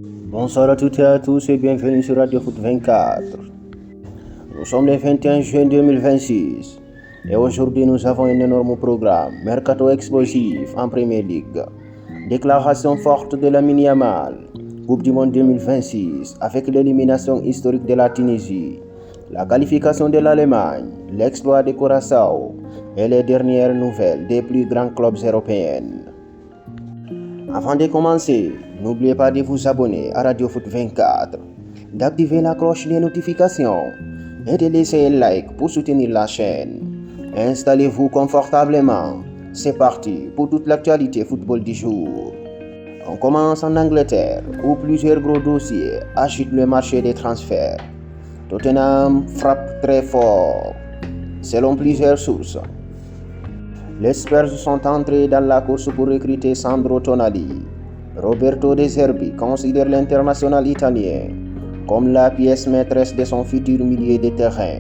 Bonsoir à toutes et à tous et bienvenue sur Radio Foot 24. Nous sommes le 21 juin 2026 et aujourd'hui nous avons un énorme programme. Mercato explosif en Premier League. Déclaration forte de Lamine Yamal. Coupe du Monde 2026 avec l'élimination historique de la Tunisie. La qualification de l'Allemagne, l'exploit de Curaçao et les dernières nouvelles des plus grands clubs européens. Avant de commencer, n'oubliez pas de vous abonner à Radio Foot 24, d'activer la cloche des notifications et de laisser un like pour soutenir la chaîne. Installez-vous confortablement. C'est parti pour toute l'actualité football du jour. On commence en Angleterre où plusieurs gros dossiers agitent le marché des transferts. Tottenham frappe très fort. Selon plusieurs sources, les Spurs sont entrés dans la course pour recruter Sandro Tonali. Roberto De Zerbi considère l'international italien comme la pièce maîtresse de son futur milieu de terrain.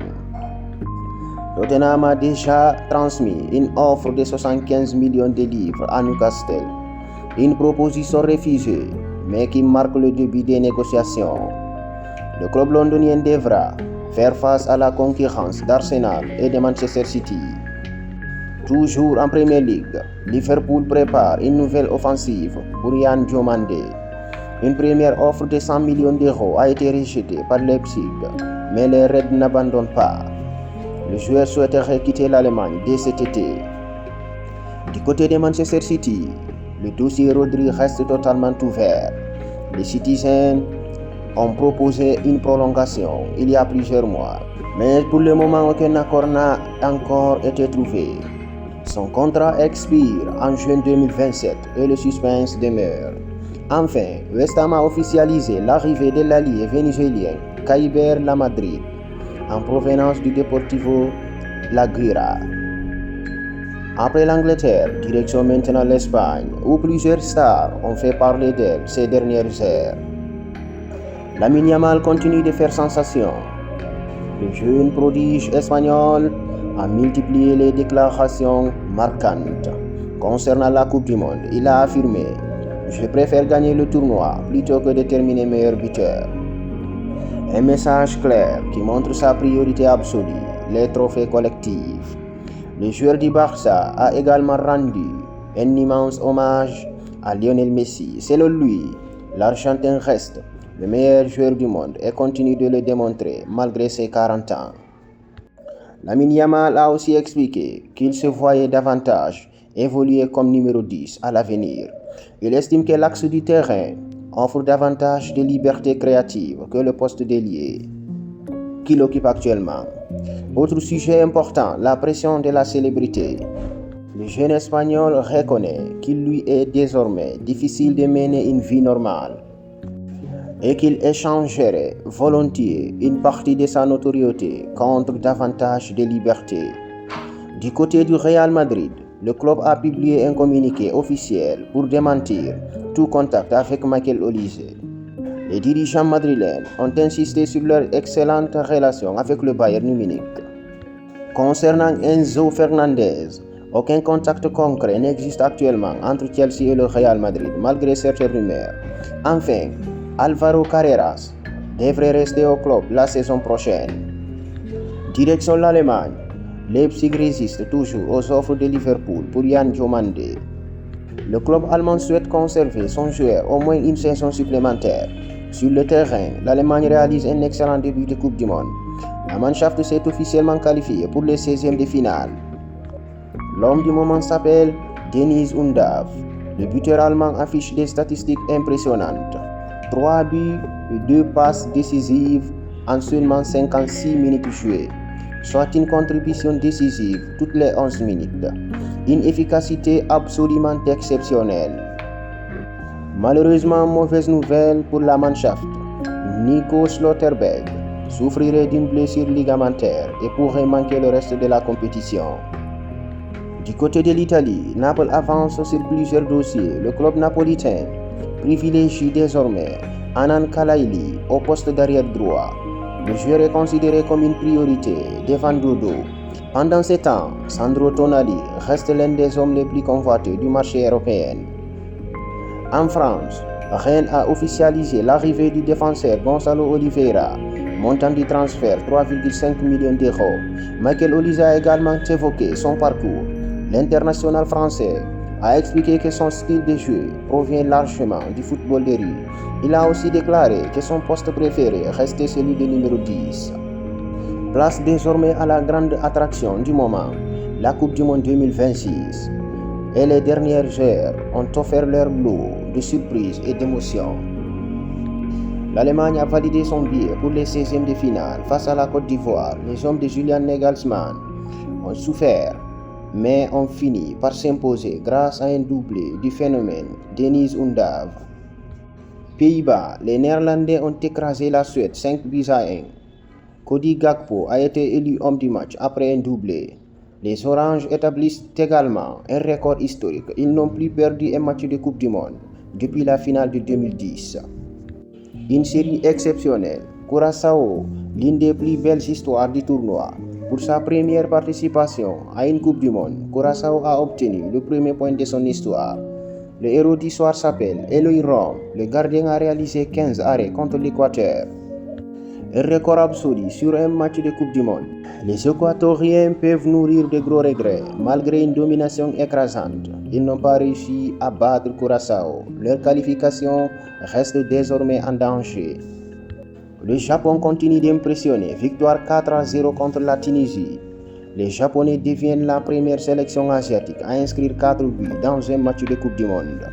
Tottenham a déjà transmis une offre de 75 millions de livres à Newcastle, une proposition refusée, mais qui marque le début des négociations. Le club londonien devra faire face à la concurrence d'Arsenal et de Manchester City. Toujours en Premier League, Liverpool prépare une nouvelle offensive pour Yan Diomandé. Une première offre de 100 millions d'euros a été rejetée par Leipzig, mais les Reds n'abandonnent pas. Le joueur souhaiterait quitter l'Allemagne dès cet été. Du côté de Manchester City, le dossier Rodri reste totalement ouvert. Les Citizens ont proposé une prolongation il y a plusieurs mois, mais pour le moment aucun accord n'a encore été trouvé. Son contrat expire en juin 2027 et le suspense demeure. Enfin, West Ham a officialisé l'arrivée de l'allié vénézuélien Kaiber Lamadrid en provenance du Deportivo La Guira. Après l'Angleterre, direction maintenant l'Espagne, où plusieurs stars ont fait parler d'elle ces dernières heures. Lamine Yamal continue de faire sensation. Le jeune prodige espagnol a multiplié les déclarations marquantes concernant la Coupe du Monde. Il a affirmé « Je préfère gagner le tournoi plutôt que de terminer meilleur buteur ». Un message clair qui montre sa priorité absolue, les trophées collectifs. Le joueur du Barça a également rendu un immense hommage à Lionel Messi. Selon lui, l'Argentin reste le meilleur joueur du monde et continue de le démontrer malgré ses 40 ans. Lamine Yamal a aussi expliqué qu'il se voyait davantage évoluer comme numéro 10 à l'avenir. Il estime que l'axe du terrain offre davantage de liberté créative que le poste d'ailier qu'il occupe actuellement. Autre sujet important, la pression de la célébrité. Le jeune Espagnol reconnaît qu'il lui est désormais difficile de mener une vie normale et qu'il échangerait volontiers une partie de sa notoriété contre davantage de liberté. Du côté du Real Madrid, le club a publié un communiqué officiel pour démentir tout contact avec Michael Olise. Les dirigeants madrilènes ont insisté sur leur excellente relation avec le Bayern Munich. Concernant Enzo Fernandez, aucun contact concret n'existe actuellement entre Chelsea et le Real Madrid, malgré certaines rumeurs. Enfin, Alvaro Carreras devrait rester au club la saison prochaine. Direction l'Allemagne, Leipzig résiste toujours aux offres de Liverpool pour Yan Diomandé. Le club allemand souhaite conserver son joueur au moins une saison supplémentaire. Sur le terrain, l'Allemagne réalise un excellent début de Coupe du Monde. La Mannschaft s'est officiellement qualifiée pour les 16e de finale. L'homme du moment s'appelle Deniz Undav. Le buteur allemand affiche des statistiques impressionnantes. 3 buts et 2 passes décisives en seulement 56 minutes jouées, soit une contribution décisive toutes les 11 minutes. Une efficacité absolument exceptionnelle. Malheureusement, mauvaise nouvelle pour la Mannschaft. Nico Schlotterbeck souffrirait d'une blessure ligamentaire et pourrait manquer le reste de la compétition. Du côté de l'Italie, Naples avance sur plusieurs dossiers. Le club napolitain privilégie désormais Anan Kalaili au poste d'arrière droit. Le joueur est considéré comme une priorité devant Dodo. Pendant ce temps, Sandro Tonali reste l'un des hommes les plus convoités du marché européen. En France, Rennes a officialisé l'arrivée du défenseur Gonzalo Oliveira, montant du transfert 3,5 millions d'euros. Michael Olise a également évoqué son parcours. L'international français a expliqué que son style de jeu provient largement du football de rue. Il a aussi déclaré que son poste préféré restait celui de numéro 10. Place désormais à la grande attraction du moment, la Coupe du Monde 2026. Et les dernières heures ont offert leur lot de surprises et d'émotions. L'Allemagne a validé son billet pour les 16e de finale face à la Côte d'Ivoire. Les hommes de Julian Nagelsmann ont souffert, mais ont fini par s'imposer grâce à un doublé du phénomène Cengiz Ünder. Pays-Bas, les Néerlandais ont écrasé la Suède 5-1. Cody Gakpo a été élu homme du match après un doublé. Les Oranges établissent également un record historique. Ils n'ont plus perdu un match de Coupe du Monde depuis la finale de 2010. Une série exceptionnelle. Curaçao, l'une des plus belles histoires du tournoi. Pour sa première participation à une Coupe du Monde, Curaçao a obtenu le premier point de son histoire. Le héros du soir s'appelle Eloy Rom. Le gardien a réalisé 15 arrêts contre l'Équateur. Un record absolu sur un match de Coupe du Monde. Les Équatoriens peuvent nourrir de gros regrets. Malgré une domination écrasante, ils n'ont pas réussi à battre Curaçao. Leur qualification reste désormais en danger. Le Japon continue d'impressionner. Victoire 4-0 contre la Tunisie. Les Japonais deviennent la première sélection asiatique à inscrire 4 buts dans un match de Coupe du Monde.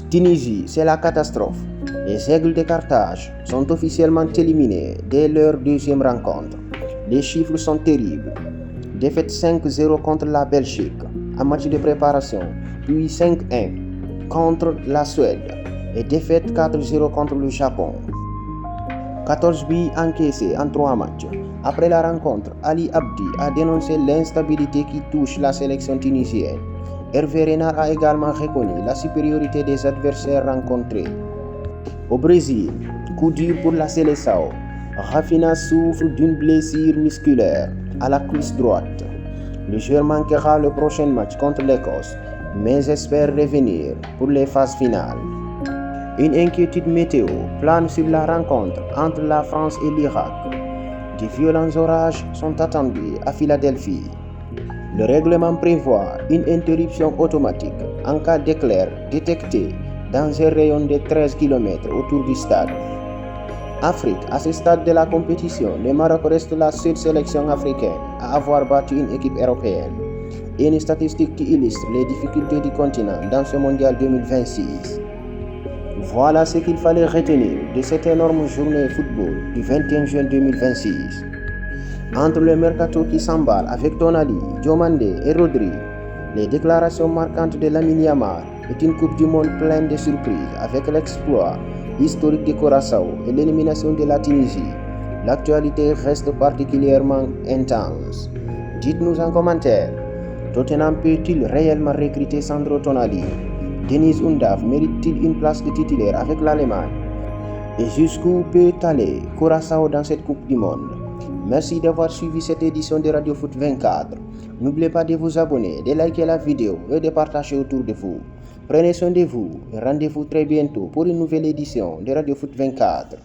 Tunisie, c'est la catastrophe. Les Aigles de Carthage sont officiellement éliminés dès leur deuxième rencontre. Les chiffres sont terribles. Défaite 5-0 contre la Belgique en match de préparation, puis 5-1 contre la Suède et défaite 4-0 contre le Japon. 14 buts encaissés en 3 matchs. Après la rencontre, Ali Abdi a dénoncé l'instabilité qui touche la sélection tunisienne. Hervé Renard a également reconnu la supériorité des adversaires rencontrés. Au Brésil, coup dur pour la Seleção. Rafinha souffre d'une blessure musculaire à la cuisse droite. Le joueur manquera le prochain match contre l'Écosse, mais espère revenir pour les phases finales. Une inquiétude météo plane sur la rencontre entre la France et l'Irak. De violents orages sont attendus à Philadelphie. Le règlement prévoit une interruption automatique en cas d'éclair détecté dans un rayon de 13 km autour du stade. Afrique, à ce stade de la compétition, le Maroc reste la seule sélection africaine à avoir battu une équipe européenne. Une statistique qui illustre les difficultés du continent dans ce mondial 2026. Voilà ce qu'il fallait retenir de cette énorme journée football du 21 juin 2026. Entre le mercato qui s'emballe avec Tonali, Diomandé et Rodri, les déclarations marquantes de Lamine Yamal et une Coupe du Monde pleine de surprises avec l'exploit historique de Curaçao et l'élimination de la Tunisie, l'actualité reste particulièrement intense. Dites-nous en commentaire, Tottenham peut-il réellement recruter Sandro Tonali? Cengiz Ünder mérite-t-il une place de titulaire avec l'Allemagne? Et jusqu'où peut aller Curaçao dans cette Coupe du Monde? Merci d'avoir suivi cette édition de Radio Foot 24. N'oubliez pas de vous abonner, de liker la vidéo et de partager autour de vous. Prenez soin de vous et rendez-vous très bientôt pour une nouvelle édition de Radio Foot 24.